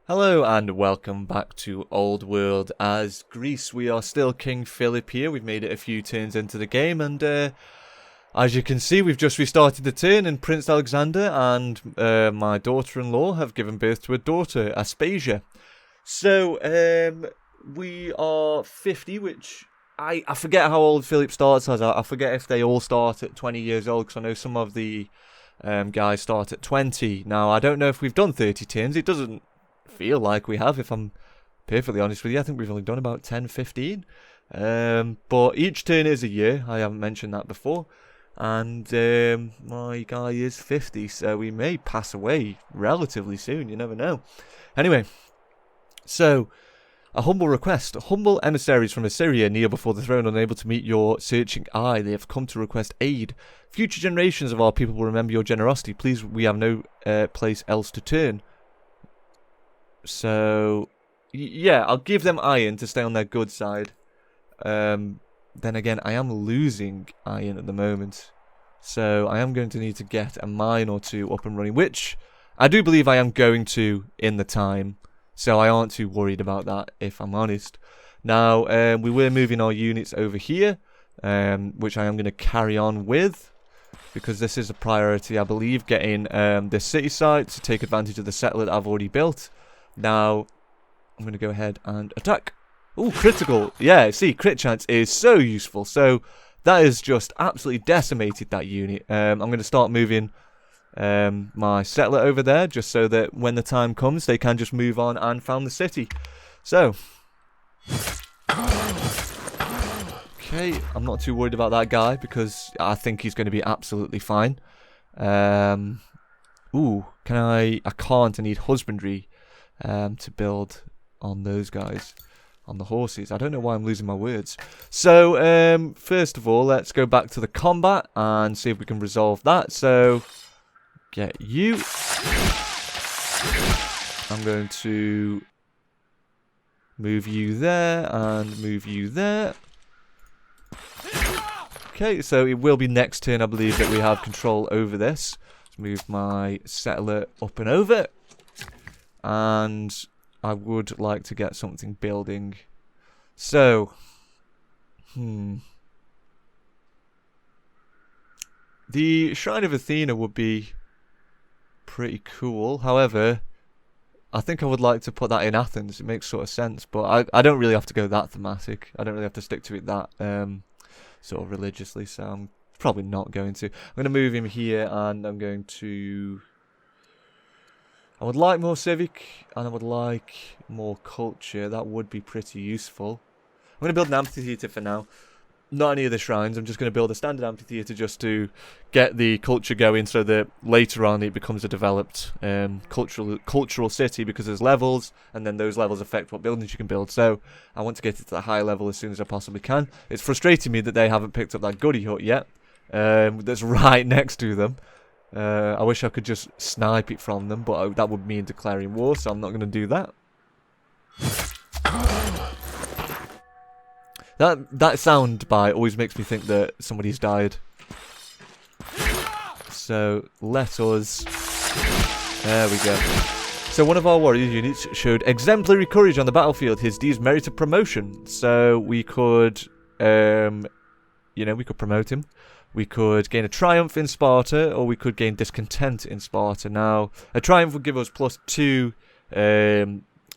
Hello and welcome back to Old World as Greece. We are still King Philip here. We've made it a few turns into the game and as you can see we've just restarted the turn and Prince Alexander and my daughter-in-law have given birth to a daughter, Aspasia. So we are 50, which I forget how old Philip starts as. I forget if they all start at 20 years old because I know some of the guys start at 20. Now I don't know if we've done 30 turns. It doesn't feel like we have, if I'm perfectly honest with you. I think we've only done about 10, 15. But each turn is a year. I haven't mentioned that before. And my guy is 50, so we may pass away relatively soon. You never know. Anyway, so a humble request. Humble emissaries from Assyria kneel before the throne, unable to meet your searching eye. They have come to request aid. Future generations of our people will remember your generosity. Please, we have no place else to turn. So, yeah, I'll give them iron to stay on their good side. Then again, I am losing iron at the moment. So, I am going to need to get a mine or two up and running, which I do believe I am going to in the time. So, I aren't too worried about that, if I'm honest. Now, we were moving our units over here, which I am going to carry on with, because this is a priority, I believe, getting the city site to take advantage of the settler that I've already built. Now, I'm going to go ahead and attack. Ooh, critical. Yeah, see, crit chance is so useful. So, that has just absolutely decimated that unit. I'm going to start moving my settler over there, just so that when the time comes, they can just move on and found the city. So, okay, I'm not too worried about that guy, because I think he's going to be absolutely fine. Ooh, I can't, I need husbandry. To build on those guys, on the horses. I don't know why I'm losing my words. So, first of all, let's go back to the combat and see if we can resolve that. So, get you. I'm going to move you there and move you there. Okay, so it will be next turn, I believe, that we have control over this. Let's move my settler up and over. And I would like to get something building. So, the Shrine of Athena would be pretty cool. However, I think I would like to put that in Athens. It makes sort of sense, but I don't really have to go that thematic. I don't really have to stick to it that sort of religiously, so I'm probably not going to. I'm going to move him here, and I'm going to... I would like more civic, and I would like more culture. That would be pretty useful. I'm going to build an amphitheatre for now. Not any of the shrines. I'm just going to build a standard amphitheatre just to get the culture going, so that later on it becomes a developed cultural city, because there's levels, and then those levels affect what buildings you can build. So I want to get it to the high level as soon as I possibly can. It's frustrating me that they haven't picked up that goody hut yet. That's right next to them. I wish I could just snipe it from them, but that would mean declaring war, so I'm not going to do that. That sound bite always makes me think that somebody's died. So, let us... There we go. So, one of our warrior units showed exemplary courage on the battlefield. His deeds merited promotion. So, we could... we could promote him. We could gain a triumph in Sparta, or we could gain discontent in Sparta. Now, a triumph would give us +2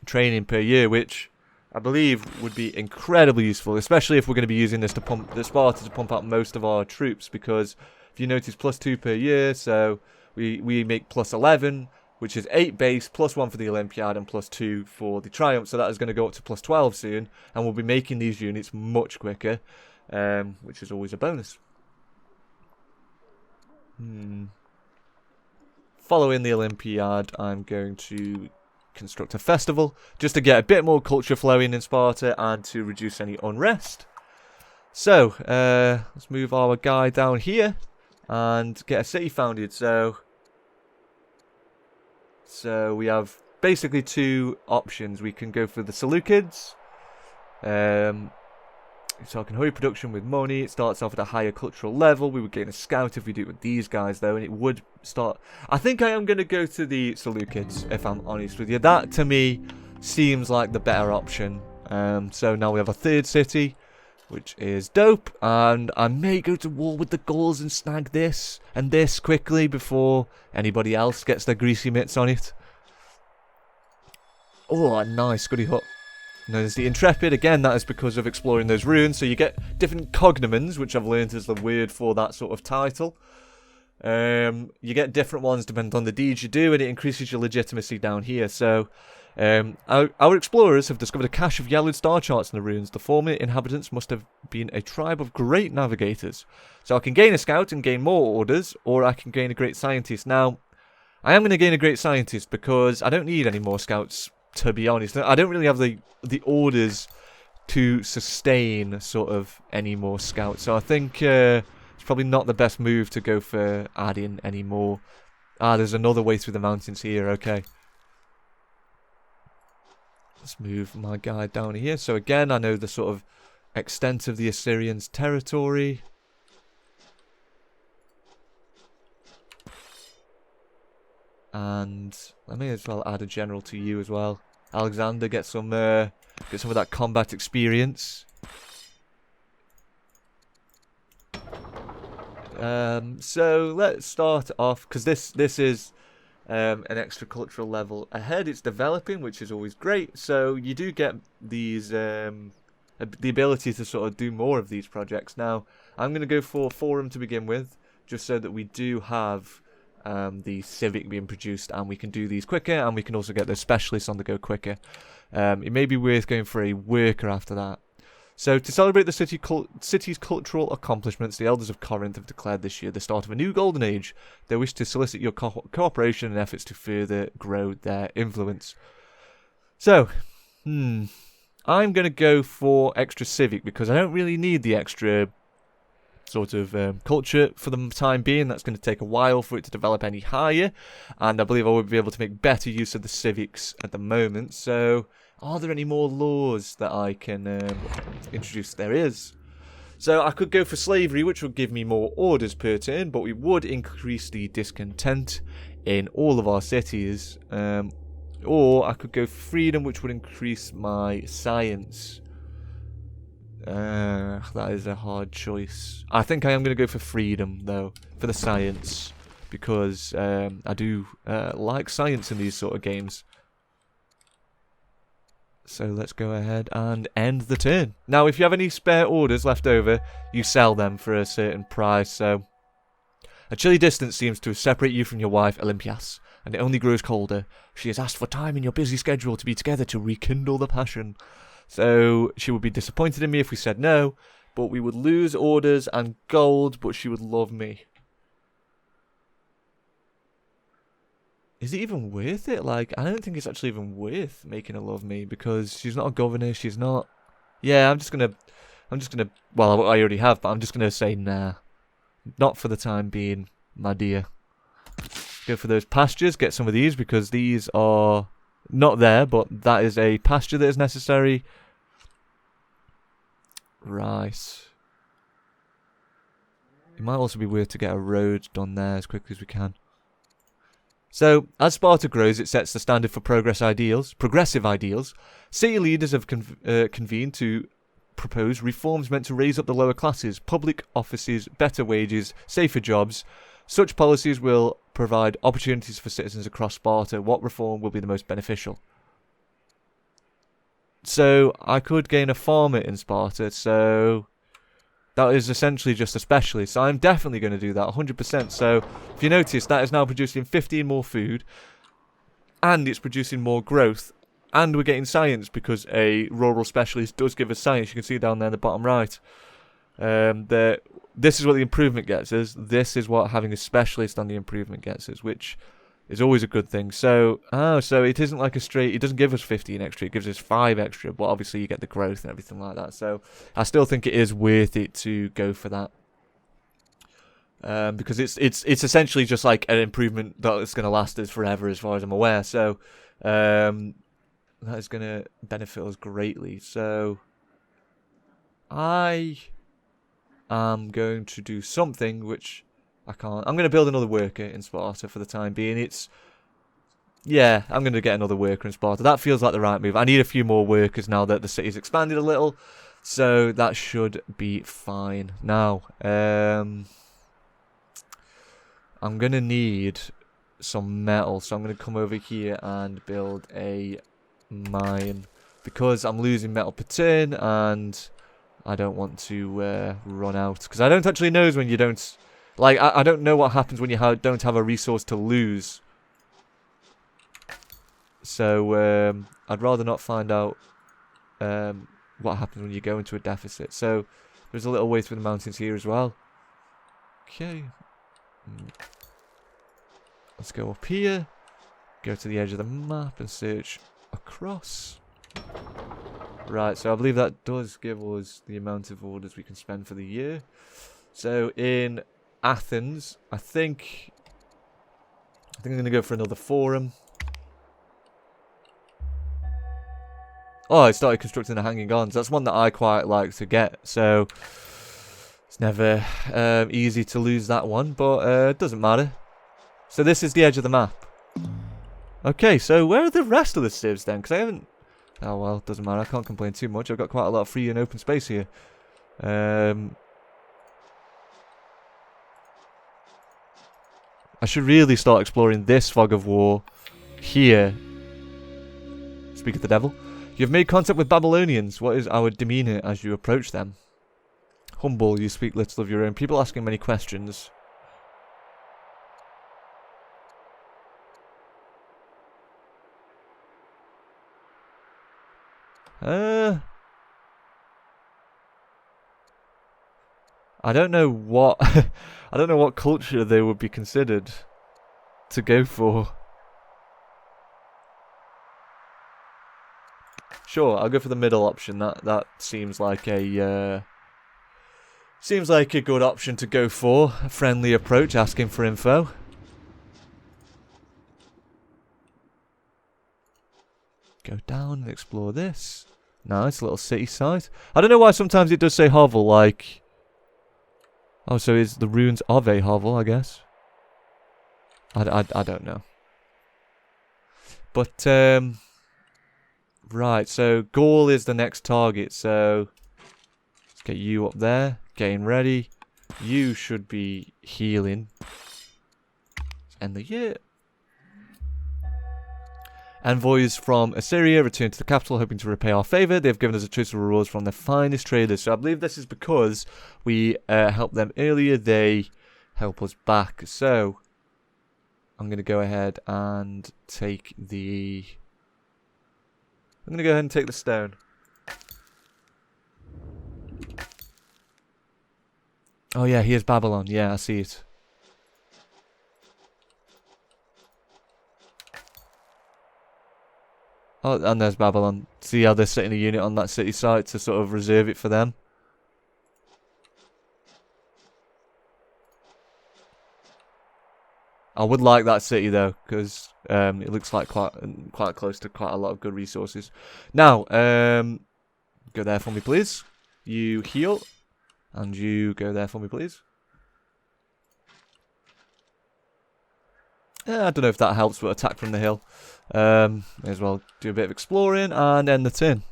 training per year, which I believe would be incredibly useful, especially if we're going to be using this to pump the Sparta to pump out most of our troops. Because if you notice, +2 per year, so we make +11, which is 8 base, +1 for the Olympiad, and +2 for the triumph. So that is going to go up to +12 soon, and we'll be making these units much quicker, which is always a bonus. Following the Olympiad, I'm going to construct a festival just to get a bit more culture flowing in Sparta and to reduce any unrest. So, let's move our guy down here and get a city founded. So we have basically 2 options. We can go for the Seleucids, So I can hurry production with money. It starts off at a higher cultural level. We would gain a scout if we do it with these guys, though, and it would start... I think I am going to go to the Seleucids, if I'm honest with you. That, to me, seems like the better option. So now we have a third city, which is dope, and I may go to war with the Gauls and snag this and this quickly before anybody else gets their greasy mitts on it. Oh, nice, goody hut. And there's the Intrepid. Again, that is because of exploring those ruins. So you get different cognomens, which I've learned is the word for that sort of title. You get different ones depending on the deeds you do, and it increases your legitimacy down here. So our explorers have discovered a cache of yellowed star charts in the ruins. The former inhabitants must have been a tribe of great navigators. So I can gain a scout and gain more orders, or I can gain a great scientist. Now, I am going to gain a great scientist because I don't need any more scouts. To be honest, I don't really have the orders to sustain sort of any more scouts, so I think it's probably not the best move to go for adding any more. There's another way through the mountains here. Okay, let's move my guy down here. So again, I know the sort of extent of the Assyrians' territory. And I may as well add a general to you as well. Alexander, get some of that combat experience. So let's start off, because this is an extra cultural level ahead. It's developing, which is always great. So you do get these the ability to sort of do more of these projects. Now I'm going to go for Forum to begin with, just so that we do have the Civic being produced, and we can do these quicker, and we can also get those specialists on the go quicker. It may be worth going for a worker after that. So to celebrate the city's cultural accomplishments, the elders of Corinth have declared this year the start of a new golden age. They wish to solicit your cooperation and efforts to further grow their influence. So, I'm going to go for extra civic because I don't really need the extra sort of culture for the time being. That's going to take a while for it to develop any higher, and I believe I would be able to make better use of the civics at the moment. So are there any more laws that I can introduce? There is. So I could go for slavery, which would give me more orders per turn, but we would increase the discontent in all of our cities. Or I could go for freedom, which would increase my science. That is a hard choice. I think I am going to go for freedom, though, for the science, because I do like science in these sort of games. So let's go ahead and end the turn. Now, if you have any spare orders left over, you sell them for a certain price. So a chilly distance seems to separate you from your wife, Olympias, and it only grows colder. She has asked for time in your busy schedule to be together to rekindle the passion. So she would be disappointed in me if we said no, but we would lose orders and gold, but she would love me. Is it even worth it? Like, I don't think it's actually even worth making her love me, because she's not a governor, she's not... Yeah, I'm just gonna... Well, I already have, but I'm just gonna say nah. Not for the time being, my dear. Go for those pastures, get some of these, because these are not there, but that is a pasture that is necessary. Right. It might also be worth to get a road done there as quickly as we can. So, as Sparta grows, it sets the standard for progressive ideals. City leaders have convened to propose reforms meant to raise up the lower classes, public offices, better wages, safer jobs. Such policies will provide opportunities for citizens across Sparta. What reform will be the most beneficial? So, I could gain a farmer in Sparta, so that is essentially just a specialist. So I'm definitely going to do that, 100%. So, if you notice, that is now producing 15 more food, and it's producing more growth, and we're getting science, because a rural specialist does give us science. You can see down there in the bottom right. This is what the improvement gets us. This is what having a specialist on the improvement gets us, which is always a good thing. So, so it isn't like a straight... It doesn't give us 15 extra, it gives us 5 extra, but obviously you get the growth and everything like that. So, I still think it is worth it to go for that. Because it's essentially just like an improvement that is going to last us forever, as far as I'm aware. So, that is going to benefit us greatly. So, I am going to do something which I can't. I'm going to build another worker in Sparta for the time being. Yeah, I'm going to get another worker in Sparta. That feels like the right move. I need a few more workers now that the city's expanded a little. So that should be fine. Now, I'm going to need some metal. So I'm going to come over here and build a mine. Because I'm losing metal per turn and I don't want to run out. Because I don't actually know when you don't... Like, I don't know what happens when you don't have a resource to lose. So, I'd rather not find out what happens when you go into a deficit. So, there's a little way through the mountains here as well. Okay. Let's go up here. Go to the edge of the map and search across. Right, so I believe that does give us the amount of orders we can spend for the year. So, in Athens, I think I'm going to go for another forum. Oh, I started constructing the hanging gardens. That's one that I quite like to get. So, it's never easy to lose that one, but it doesn't matter. So, this is the edge of the map. Okay, so where are the rest of the civs then? Because I haven't... Oh, well, it doesn't matter. I can't complain too much. I've got quite a lot of free and open space here. I should really start exploring this fog of war here. Speak of the devil. You've made contact with Babylonians. What is our demeanour as you approach them? Humble, you speak little of your own. People asking many questions. I don't know what I don't know what culture they would be considered to go for. Sure, I'll go for the middle option. That seems like a good option to go for. A friendly approach, asking for info. Go down and explore this. Nice little city site. I don't know why sometimes it does say hovel, like... Oh, so it's the ruins of a hovel, I guess. I don't know. But, right, so Gaul is the next target, so... Let's get you up there, getting ready. You should be healing. Let's end the year. Envoys from Assyria return to the capital hoping to repay our favour. They've given us a choice of rewards from their finest traders. So I believe this is because we helped them earlier. They help us back. So I'm going to go ahead and take the... I'm going to go ahead and take the stone. Oh yeah, here's Babylon. Yeah, I see it. Oh, and there's Babylon. See how they're setting a unit on that city site to sort of reserve it for them. I would like that city though, because it looks like quite close to quite a lot of good resources. Now, go there for me, please. You heal, and you go there for me, please. I don't know if that helps, but attack from the hill. May as well do a bit of exploring and end the turn.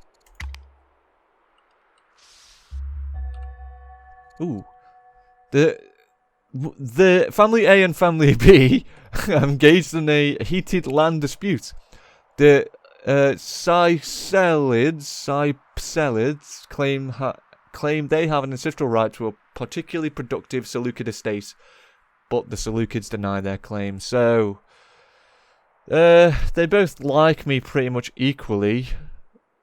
Ooh. The Family A and Family B engaged in a heated land dispute. The Cypselids claim they have an ancestral right to a particularly productive Seleucid estate, but the Seleucids deny their claim. So, they both like me pretty much equally.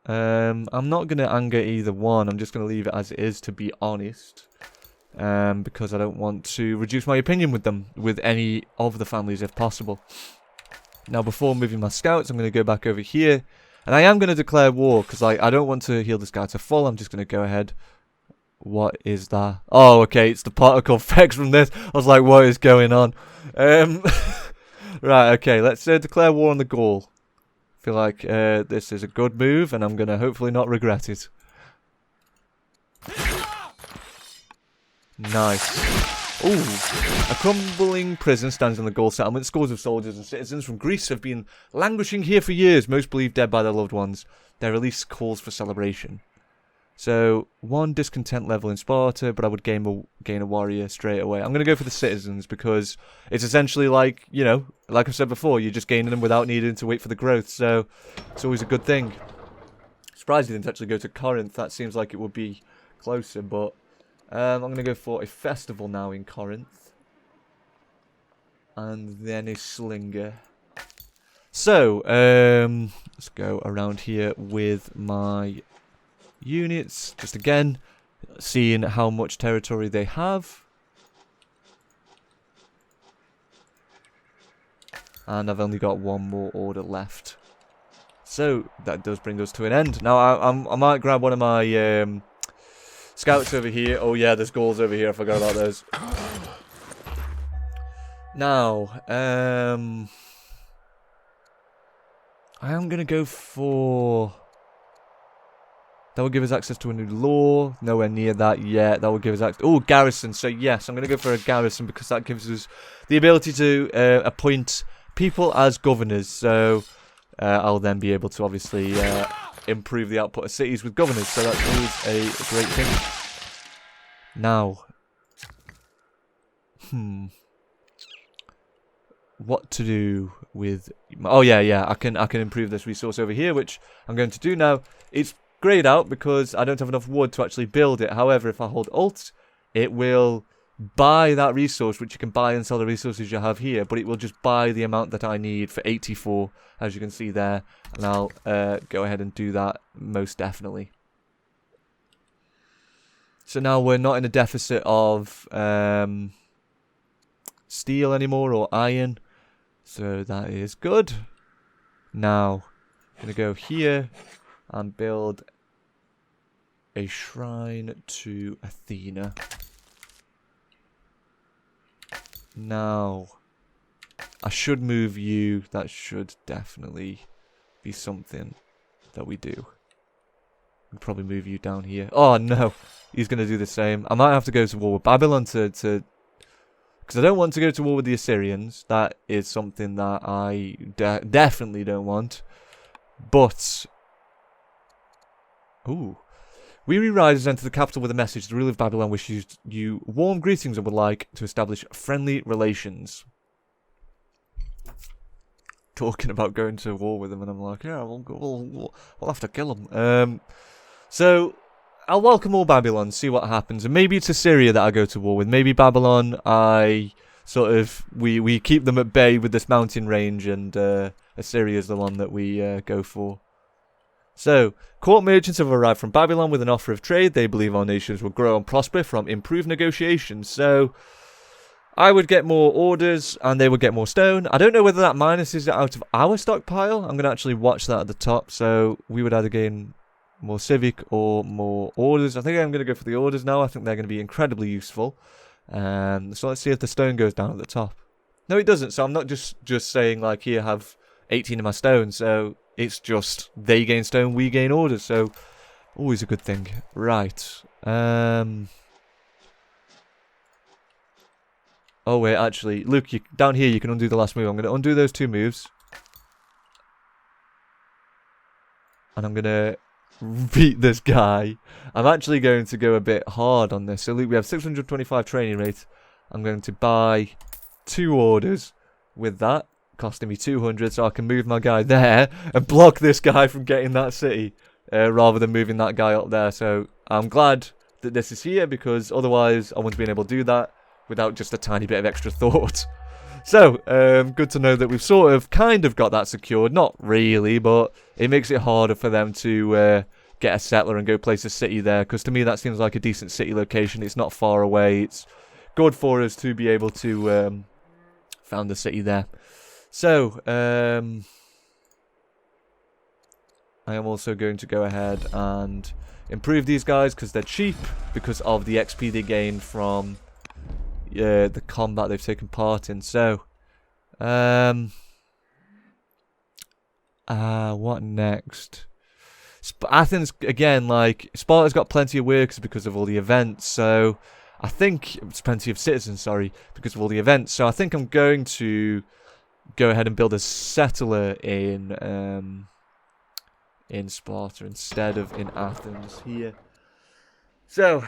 I'm not going to anger either one. I'm just going to leave it as it is, to be honest. Because I don't want to reduce my opinion with them, with any of the families if possible. Now, before moving my scouts, I'm going to go back over here. And I am going to declare war, because I don't want to heal this guy to full. I'm just going to go ahead. What is that? Oh, okay, it's the particle effects from this. I was like, what is going on? Right, okay, let's declare war on the Gaul. I feel like this is a good move, and I'm going to hopefully not regret it. Nice. Ooh. A crumbling prison stands on the Gaul settlement. Scores of soldiers and citizens from Greece have been languishing here for years, most believed dead by their loved ones. Their release calls for celebration. So, 1 discontent level in Sparta, but I would gain a warrior straight away. I'm going to go for the citizens because it's essentially like, you know, like I've said before, you're just gaining them without needing to wait for the growth. So, it's always a good thing. Surprised he didn't actually go to Corinth. That seems like it would be closer, but I'm going to go for a festival now in Corinth. And then a slinger. So, let's go around here with my units. Just again, seeing how much territory they have. And I've only got 1 more order left. So, that does bring us to an end. Now, I might grab one of my scouts over here. Oh yeah, there's Gauls over here. I forgot about those. Now, I am going to go for... That will give us access to a new law. Nowhere near that yet. That will give us access... Oh, garrison. So yes, I'm going to go for a garrison because that gives us the ability to appoint people as governors. So I'll then be able to obviously improve the output of cities with governors. So that's always a great thing. Now. What to do with... Oh yeah, I can improve this resource over here, which I'm going to do now. It's grayed out because I don't have enough wood to actually build it. However, if I hold Alt, it will buy that resource, which you can buy and sell the resources you have here, but it will just buy the amount that I need for 84, as you can see there, and I'll go ahead and do that most definitely. So now we're not in a deficit of steel anymore, or iron, so that is good. Now, I'm going to go here and build a shrine to Athena. Now, I should move you. That should definitely be something that we do. We'll probably move you down here. Oh no, he's going to do the same. I might have to go to war with Babylon to because I don't want to go to war with the Assyrians. That is something that I definitely don't want. But, ooh. Weary riders enter the capital with a message. The ruler of Babylon wishes you warm greetings and would like to establish friendly relations. Talking about going to war with them, and I'm like, yeah, we'll have to kill them. So, I'll welcome all Babylon, see what happens. And maybe it's Assyria that I go to war with. Maybe Babylon, we keep them at bay with this mountain range, and Assyria is the one that we go for. So, court merchants have arrived from Babylon with an offer of trade. They believe our nations will grow and prosper from improved negotiations. So, I would get more orders and they would get more stone. I don't know whether that minuses it out of our stockpile. I'm going to actually watch that at the top. So, we would either gain more civic or more orders. I think I'm going to go for the orders now. I think they're going to be incredibly useful. So, let's see if the stone goes down at the top. No, it doesn't. So, I'm not just saying, like, here, have 18 of my stone. So, it's just they gain stone, we gain orders, so always a good thing. Right. Oh wait, actually, Luke, down here you can undo the last move. I'm going to undo those 2 moves. And I'm going to beat this guy. I'm actually going to go a bit hard on this. So Luke, we have 625 training rate. I'm going to buy 2 orders with that. Costing me 200, so I can move my guy there and block this guy from getting that city rather than moving that guy up there. So I'm glad that this is here because otherwise I wouldn't have been able to do that without just a tiny bit of extra thought. So good to know that we've sort of kind of got that secured. Not really, but it makes it harder for them to get a settler and go place a city there, because to me that seems like a decent city location. It's not far away. It's good for us to be able to found a city there. So, I am also going to go ahead and improve these guys because they're cheap because of the XP they gain from the combat they've taken part in. So, what next? Athens, again, like, Sparta's got plenty of workers because of all the events, so I think it's plenty of citizens, sorry, because of all the events. So I think I'm going to go ahead and build a settler in Sparta instead of in Athens here. So,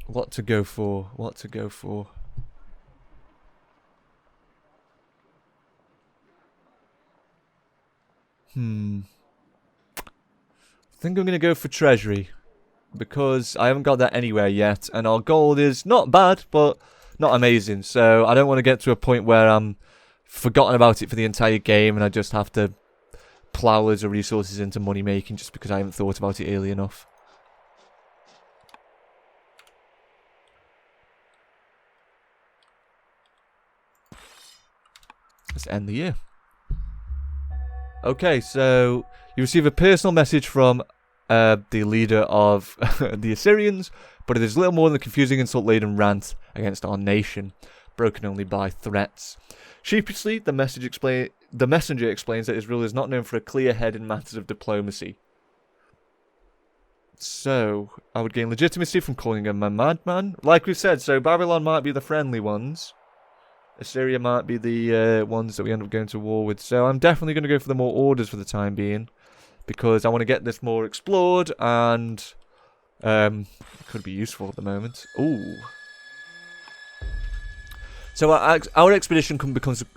what to go for? What to go for? I think I'm going to go for treasury, because I haven't got that anywhere yet, and our gold is not bad, but not amazing. So I don't want to get to a point where I'm forgotten about it for the entire game, and I just have to plow loads of resources into money making just because I haven't thought about it early enough. Let's end the year. Okay, so you receive a personal message from the leader of the Assyrians, but it is little more than a confusing insult-laden rant against our nation, broken only by threats. Sheepishly, the messenger explains that Israel is not known for a clear head in matters of diplomacy. So, I would gain legitimacy from calling him a madman. Like we've said, so Babylon might be the friendly ones. Assyria might be the ones that we end up going to war with. So I'm definitely going to go for the more orders for the time being, because I want to get this more explored, and it could be useful at the moment. Ooh. So our expedition comes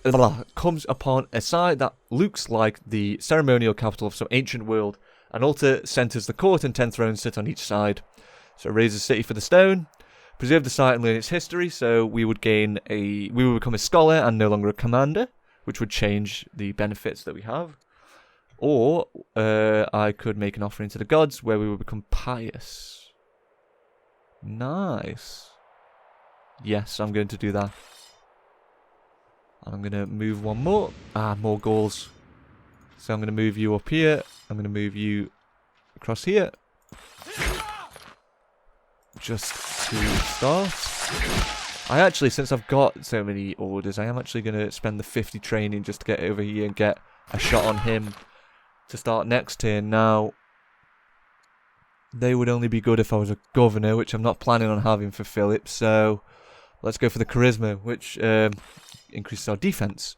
upon a site that looks like the ceremonial capital of some ancient world. An altar centres the court, and 10 thrones sit on each side. So raise a city for the stone. Preserve the site and learn its history, so we would become a scholar and no longer a commander, which would change the benefits that we have. Or I could make an offering to the gods, where we would become pious. Nice. Yes, I'm going to do that. And I'm going to move one more. More Gauls. So I'm going to move you up here. I'm going to move you across here. Just to start. I actually, since I've got so many orders, I am actually going to spend the 50 training just to get over here and get a shot on him to start next turn. Now, they would only be good if I was a governor, which I'm not planning on having for Philip, so let's go for the charisma, which increases our defense.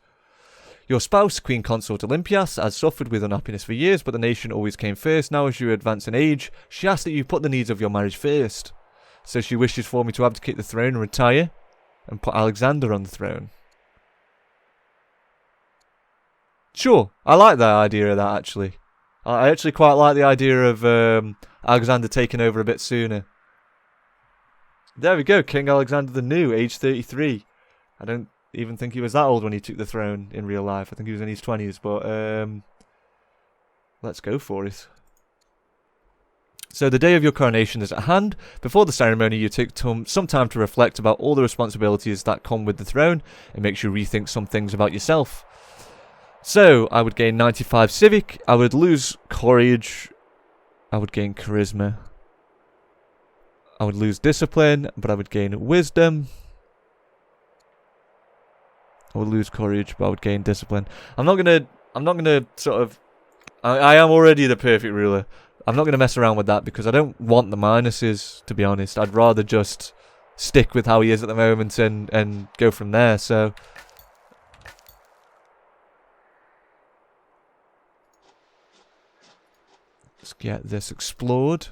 Your spouse, Queen Consort Olympias, has suffered with unhappiness for years, but the nation always came first. Now, as you advance in age, she asks that you put the needs of your marriage first. So she wishes for me to abdicate the throne and retire, and put Alexander on the throne. Sure, I like the idea of that, actually. I actually quite like the idea of Alexander taking over a bit sooner. There we go, King Alexander the New, age 33. I don't even think he was that old when he took the throne in real life. I think he was in his 20s, but let's go for it. So the day of your coronation is at hand. Before the ceremony, you take some time to reflect about all the responsibilities that come with the throne. It makes you rethink some things about yourself. So, I would gain 95 civic. I would lose courage. I would gain charisma. I would lose discipline, but I would gain wisdom. I would lose courage, but I would gain discipline. I'm not gonna sort of... I am already the perfect ruler. I'm not going to mess around with that because I don't want the minuses, to be honest. I'd rather just stick with how he is at the moment and go from there, so... Let's get this explored.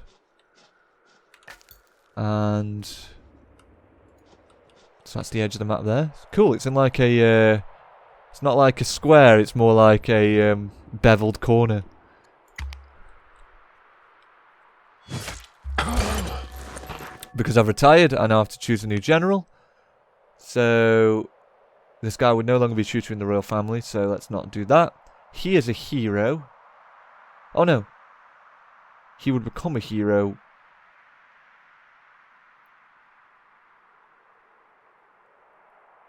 And... So that's the edge of the map there. Cool, it's in like a... it's not like a square, it's more like a beveled corner. Because I've retired, I now have to choose a new general. So, this guy would no longer be tutoring the royal family, so let's not do that. He is a hero. Oh no. He would become a hero.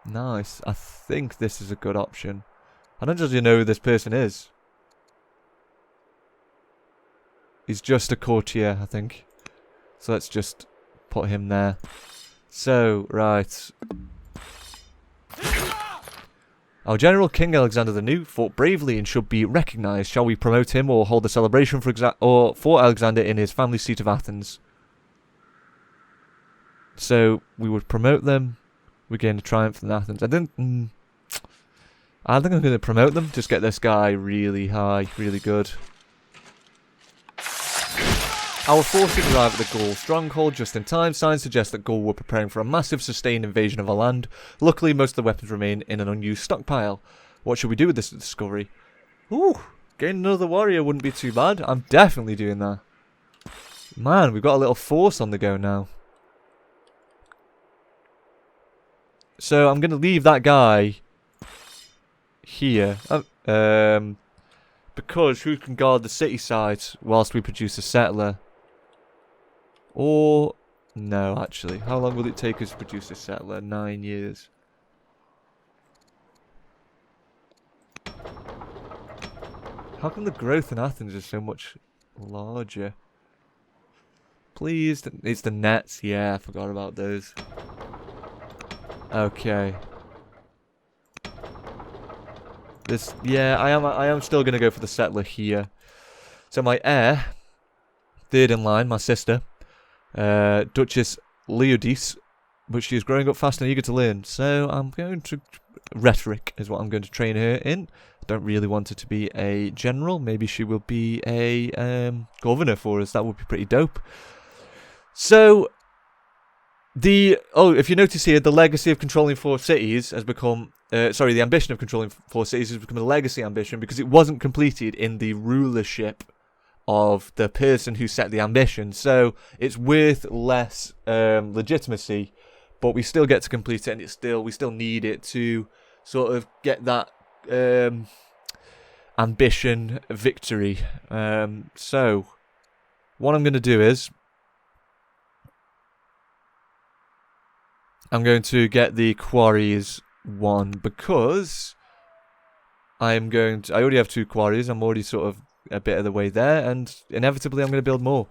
Nice. I think this is a good option. I don't just know who this person is. He's just a courtier, I think. So let's just put him there. So, right. Our general, King Alexander the New, fought bravely and should be recognised. Shall we promote him or hold a celebration for Alexander in his family seat of Athens? So we would promote them. We gain a triumph in Athens. I think I'm going to promote them. Just get this guy really high, really good. Our forces arrive at the Gaul stronghold just in time. Signs suggest that Gaul were preparing for a massive sustained invasion of our land. Luckily, most of the weapons remain in an unused stockpile. What should we do with this discovery? Ooh, gain another warrior wouldn't be too bad. I'm definitely doing that. Man, we've got a little force on the go now. So I'm going to leave that guy here. Because who can guard the city side whilst we produce a settler? Or, no, actually. How long will it take us to produce a settler? 9 years. How come the growth in Athens is so much larger? Please, it's the nets. Yeah, I forgot about those. Okay. This, yeah, I am still gonna go for the settler here. So my heir, third in line, my sister, Duchess Leodice, but she is growing up fast and eager to learn. So I'm going to rhetoric is what I'm going to train her in. I don't really want her to be a general. Maybe she will be a governor for us. That would be pretty dope. So if you notice here, the legacy of controlling 4 cities has become the ambition of controlling 4 cities has become a legacy ambition because it wasn't completed in the rulership of the person who set the ambition. So it's worth less legitimacy, but we still get to complete it, and we still need it to sort of get that ambition victory. So what I'm going to do is I'm going to get the quarries 1 because I already have 2 quarries. I'm already sort of a bit of the way there, and inevitably I'm going to build more.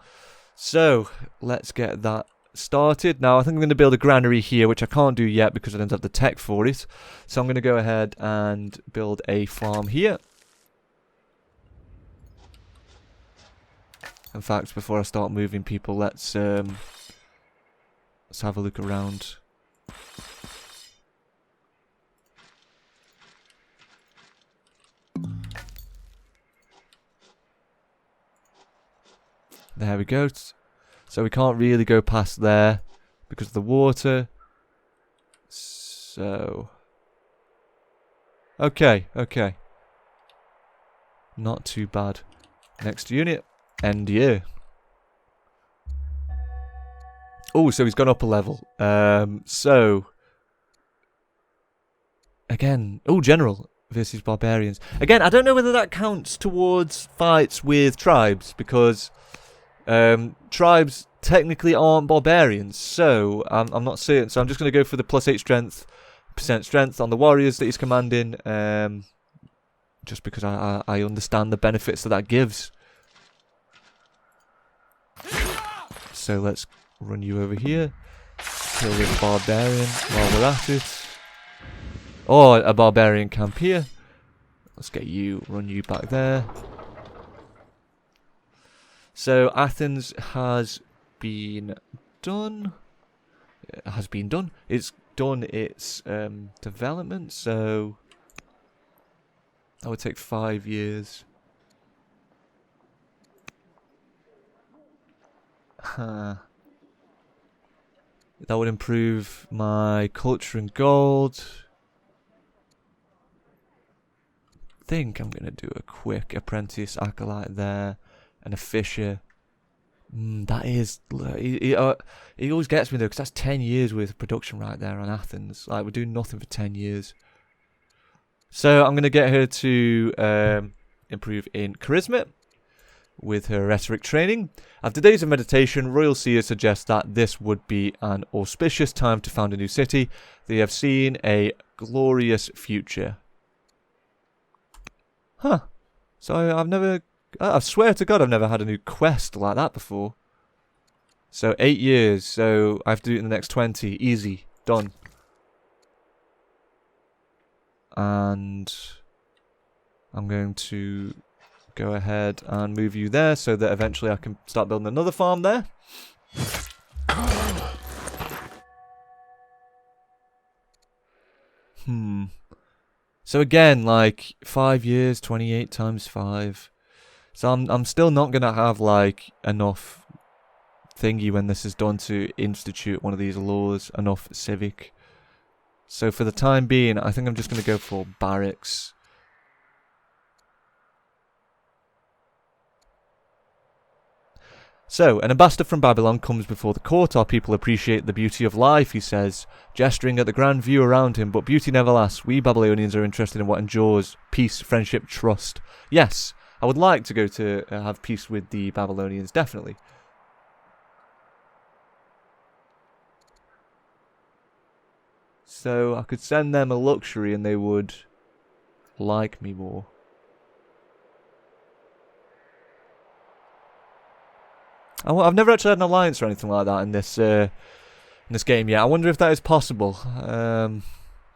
So let's get that started. Now I think I'm going to build a granary here, which I can't do yet because I don't have the tech for it. So I'm going to go ahead and build a farm here. In fact, before I start moving people, let's have a look around. There we go. So we can't really go past there because of the water. So okay. Not too bad. Next unit, end year. Oh, so he's gone up a level. So again, general versus barbarians. Again, I don't know whether that counts towards fights with tribes because tribes technically aren't barbarians, so I'm not certain. So I'm just going to go for the +8 strength on the warriors that he's commanding, just because I understand the benefits that gives. So let's run you over here, kill this barbarian while we're at it. Or a barbarian camp here. Let's get you, run you back there. So Athens has been done. It has been done. It's done its development, so that would take 5 years. That would improve my culture and gold. I think I'm going to do a quick apprentice acolyte there. And a fisher. That is... He always gets me though, because that's 10 years worth of production right there on Athens. Like, we're doing nothing for 10 years. So I'm going to get her to improve in charisma with her rhetoric training. After days of meditation, Royal Seers suggest that this would be an auspicious time to found a new city. They have seen a glorious future. Huh. So I've never... I swear to God I've never had a new quest like that before. So 8 years, so I have to do it in the next 20. Easy. Done. And I'm going to go ahead and move you there so that eventually I can start building another farm there. So again, like 5 years, 28 times 5. So I'm still not gonna have like enough thingy when this is done to institute one of these laws, enough civic. So for the time being, I think I'm just gonna go for barracks. So, an ambassador from Babylon comes before the court. Our people appreciate the beauty of life, he says, gesturing at the grand view around him. But beauty never lasts. We Babylonians are interested in what endures. Peace, friendship, trust. Yes, I would like to go to have peace with the Babylonians, definitely. So, I could send them a luxury and they would like me more. I've never actually had an alliance or anything like that in this game yet. I wonder if that is possible.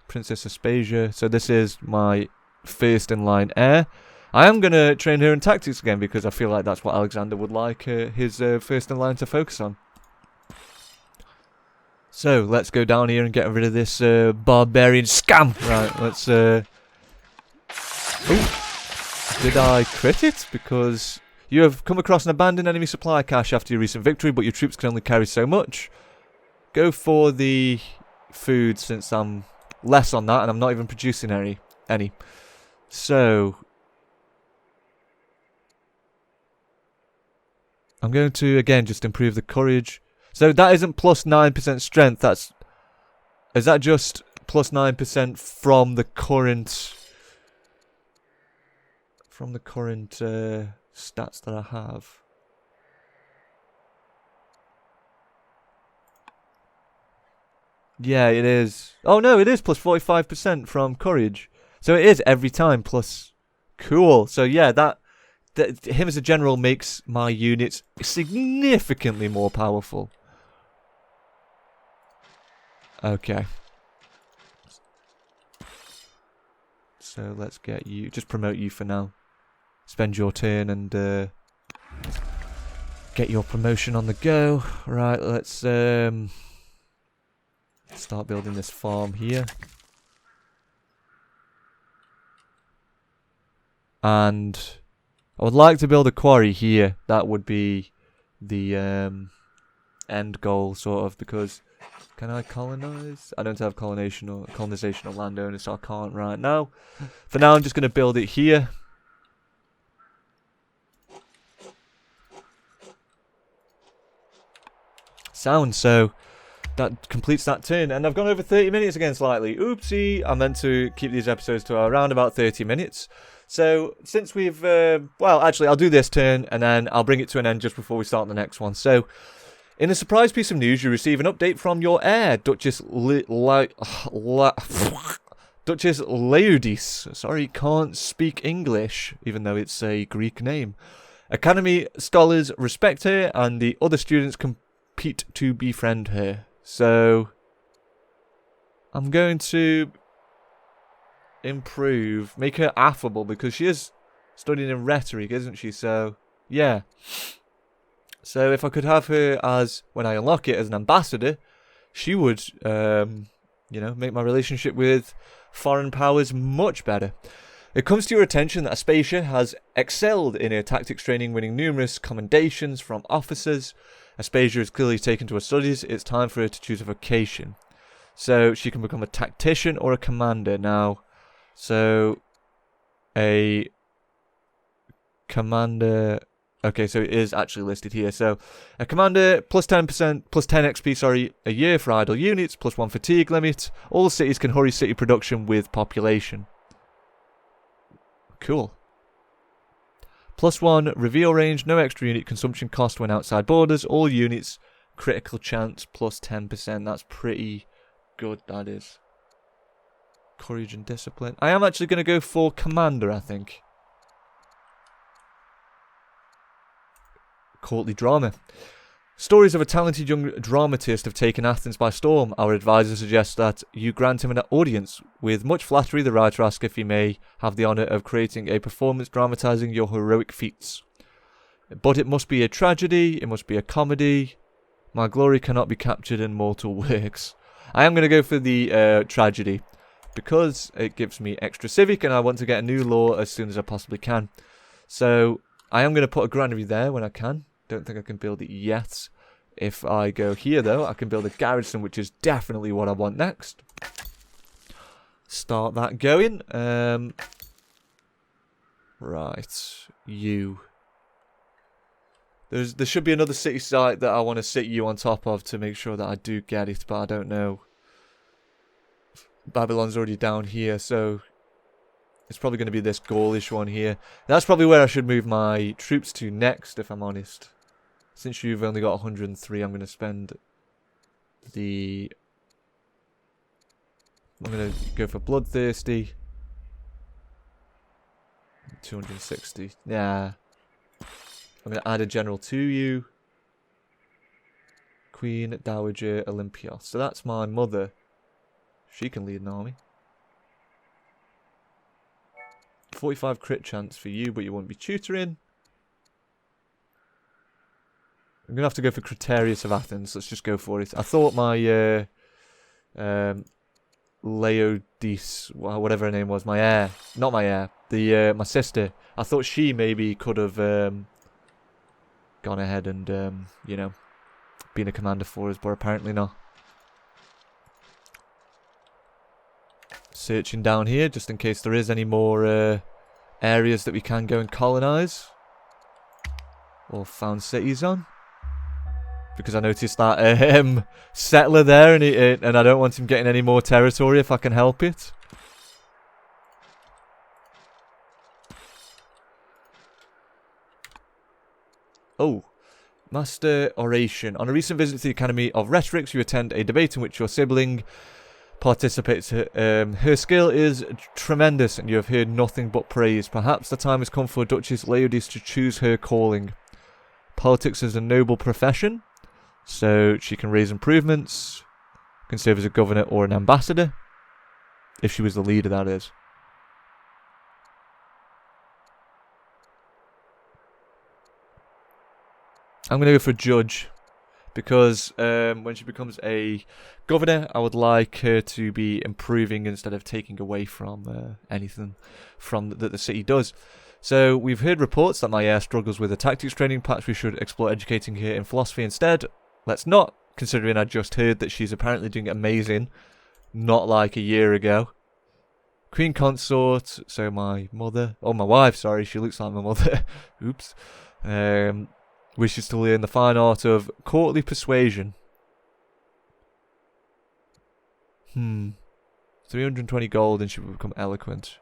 Princess Aspasia. So this is my first in line heir. I am going to train her in tactics again because I feel like that's what Alexander would like his first in line to focus on. So let's go down here and get rid of this barbarian scam. Right, let's... Ooh. Did I crit it? Because... You have come across an abandoned enemy supply cache after your recent victory, but your troops can only carry so much. Go for the food since I'm less on that and I'm not even producing any. So, I'm going to, again, just improve the courage. So that isn't plus 9% strength, is that just plus 9% from the current... stats that I have. Yeah, it is. Oh no, it is plus 45% from courage. So it is every time plus. Cool. So yeah, that him as a general makes my units significantly more powerful. Okay. So let's get you. Just promote you for now. Spend your turn and get your promotion on the go. Right, let's start building this farm here. And I would like to build a quarry here. That would be the end goal, sort of, because... Can I colonize? I don't have colonization or landowners, so I can't right now. For now, I'm just going to build it here. Sound, so that completes that turn, and I've gone over 30 minutes again slightly. Oopsie, I meant to keep these episodes to around about 30 minutes. So since we've, well, actually I'll do this turn and then I'll bring it to an end just before we start the next one. So in a surprise piece of news, you receive an update from your heir, Duchess Laodice. Sorry, can't speak English, even though it's a Greek name. Academy scholars respect her and the other students compete to befriend her. So I'm going to make her affable because she is studying in rhetoric, isn't she? So yeah. So if I could have her as, when I unlock it, as an ambassador, she would, you know, make my relationship with foreign powers much better. It comes to your attention that Aspasia has excelled in her tactics training, winning numerous commendations from officers. Aspasia is clearly taken to her studies. It's time for her to choose a vocation. So she can become a tactician or a commander now. So a commander... Okay, so it is actually listed here. So a commander, plus 10%, plus 10 XP, sorry, a year for idle units, plus 1 fatigue limit. All cities can hurry city production with population. Cool. Plus 1 reveal range, no extra unit consumption cost when outside borders. All units, critical chance, plus 10%. That's pretty good, that is. Courage and discipline. I am actually going to go for commander, I think. Courtly drama. Stories of a talented young dramatist have taken Athens by storm. Our advisor suggests that you grant him an audience. With much flattery, the writer asks if he may have the honour of creating a performance dramatising your heroic feats. But it must be a tragedy, it must be a comedy. My glory cannot be captured in mortal works. I am going to go for the tragedy. because it gives me extra civic and I want to get a new law as soon as I possibly can. So I am going to put a granary there when I can. Don't think I can build it yet. If I go here though, I can build a garrison, which is definitely what I want next. Start that going. Right, you. There should be another city site that I want to sit you on top of to make sure that I do get it, but I don't know. Babylon's already down here, so it's probably going to be this Gaulish one here. That's probably where I should move my troops to next, if I'm honest. Since you've only got 103, I'm going to spend the... I'm going to go for Bloodthirsty. 260. Yeah. I'm going to add a general to you. Queen, Dowager, Olympios. So that's my mother. She can lead an army. 45 crit chance for you, but you won't be tutoring. I'm going to have to go for Critérius of Athens. Let's just go for it. I thought my Laodice, whatever her name was, my heir. Not my heir. My sister. I thought she maybe could have gone ahead and, you know, been a commander for us, but apparently not. Searching down here, just in case there is any more areas that we can go and colonise. Or found cities on. Because I noticed that settler there, and I don't want him getting any more territory if I can help it. Oh, Master Oration. On a recent visit to the Academy of Rhetorics, you attend a debate in which your sibling participates. Her skill is tremendous, and you have heard nothing but praise. Perhaps the time has come for Duchess Laodice to choose her calling. Politics is a noble profession, so she can raise improvements, can serve as a governor or an ambassador, if she was the leader, that is. I'm going to go for judge, because when she becomes a governor, I would like her to be improving instead of taking away from anything from that the city does. So we've heard reports that my heir struggles with a tactics training. Perhaps we should explore educating her in philosophy instead. Let's not, considering I just heard that she's apparently doing amazing, not like a year ago. Queen consort, so my mother, oh my wife, sorry, she looks like my mother. Oops. Wishes to learn the fine art of courtly persuasion. 320 gold and she would become eloquent.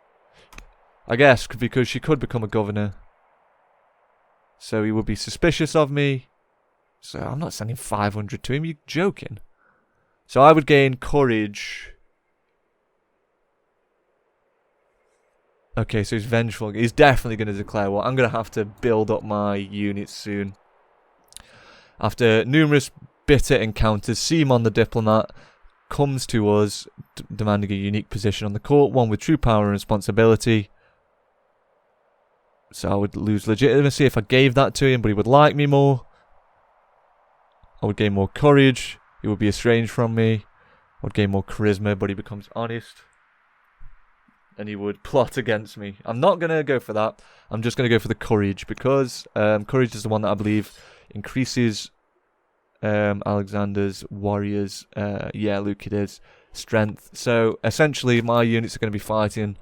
I guess because she could become a governor. So he would be suspicious of me. So I'm not sending 500 to him, you're joking. So I would gain courage. Okay, so he's vengeful. He's definitely going to declare war. I'm going to have to build up my units soon. After numerous bitter encounters, Simon the diplomat comes to us, demanding a unique position on the court, one with true power and responsibility. So I would lose legitimacy if I gave that to him, but he would like me more. I would gain more courage. He would be estranged from me. I would gain more charisma, but he becomes honest. And he would plot against me. I'm not going to go for that. I'm just going to go for the courage, because courage is the one that I believe increases Alexander's warriors. Yeah, Luke, it is. Strength. So essentially my units are going to be fighting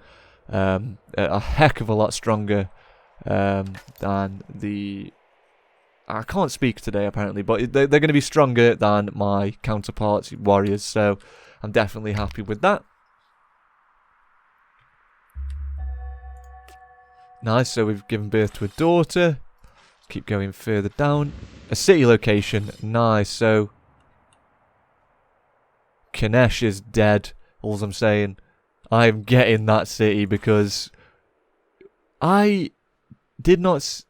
a heck of a lot stronger than the... I can't speak today apparently, but they're going to be stronger than my counterparts, warriors. So I'm definitely happy with that. Nice, so we've given birth to a daughter. Keep going further down. A city location. Nice, so... Kanesh is dead. All I'm saying. I'm getting that city because... I did not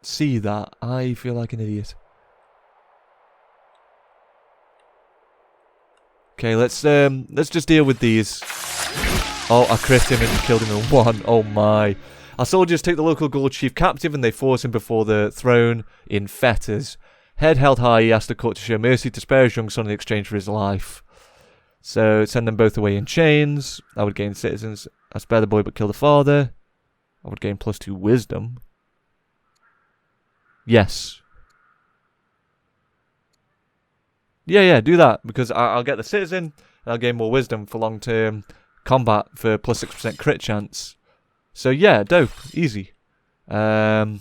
see that. I feel like an idiot. Okay, let's just deal with these. Oh, I crit him and killed him in one. Oh my. Our soldiers take the local Gaul chief captive and they force him before the throne in fetters. Head held high, he asked the court to show mercy to spare his young son in exchange for his life. So send them both away in chains. I would gain citizens. I spare the boy but kill the father. I would gain +2 wisdom. Yes. Yeah, do that. Because I'll get the citizen, and I'll gain more wisdom for long-term combat for +6% crit chance. So yeah, dope. Easy. A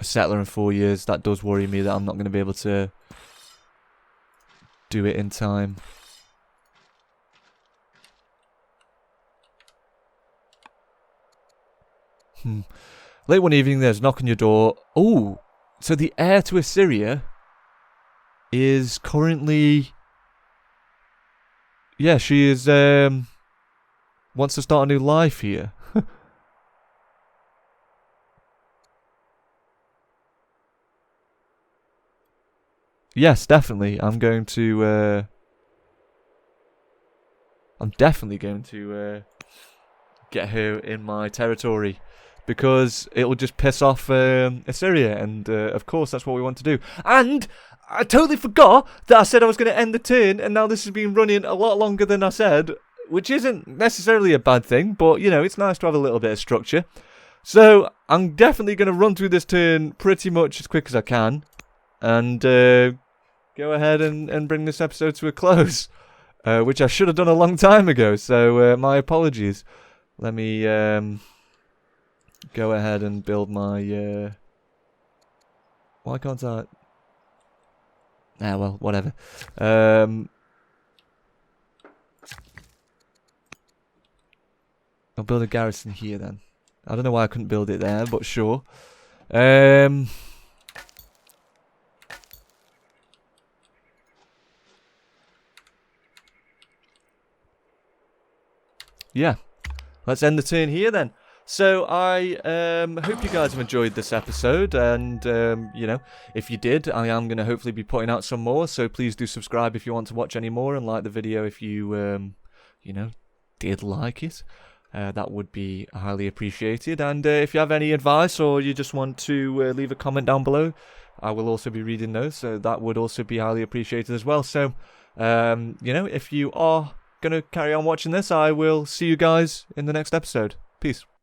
settler in 4 years. That does worry me that I'm not going to be able to do it in time. Late one evening, there's a knock on your door. Oh, so the heir to Assyria is currently... Yeah, she is, wants to start a new life here. Yes, definitely. I'm definitely going to get her in my territory, because it will just piss off Assyria, and of course that's what we want to do. And I totally forgot that I said I was going to end the turn, and now this has been running a lot longer than I said, which isn't necessarily a bad thing, but, you know, it's nice to have a little bit of structure. So I'm definitely going to run through this turn pretty much as quick as I can, and go ahead and bring this episode to a close, which I should have done a long time ago, so my apologies. Let me go ahead and build my... Why can't I... Ah, well, whatever. I'll build a garrison here then. I don't know why I couldn't build it there, but sure. Yeah. Let's end the turn here then. So I hope you guys have enjoyed this episode, and you know, if you did, I am going to hopefully be putting out some more, so please do subscribe if you want to watch any more, and like the video if you you know, did like it. That would be highly appreciated, and if you have any advice or you just want to leave a comment down below, I will also be reading those, so that would also be highly appreciated as well. So you know, if you are going to carry on watching this, I will see you guys in the next episode. Peace.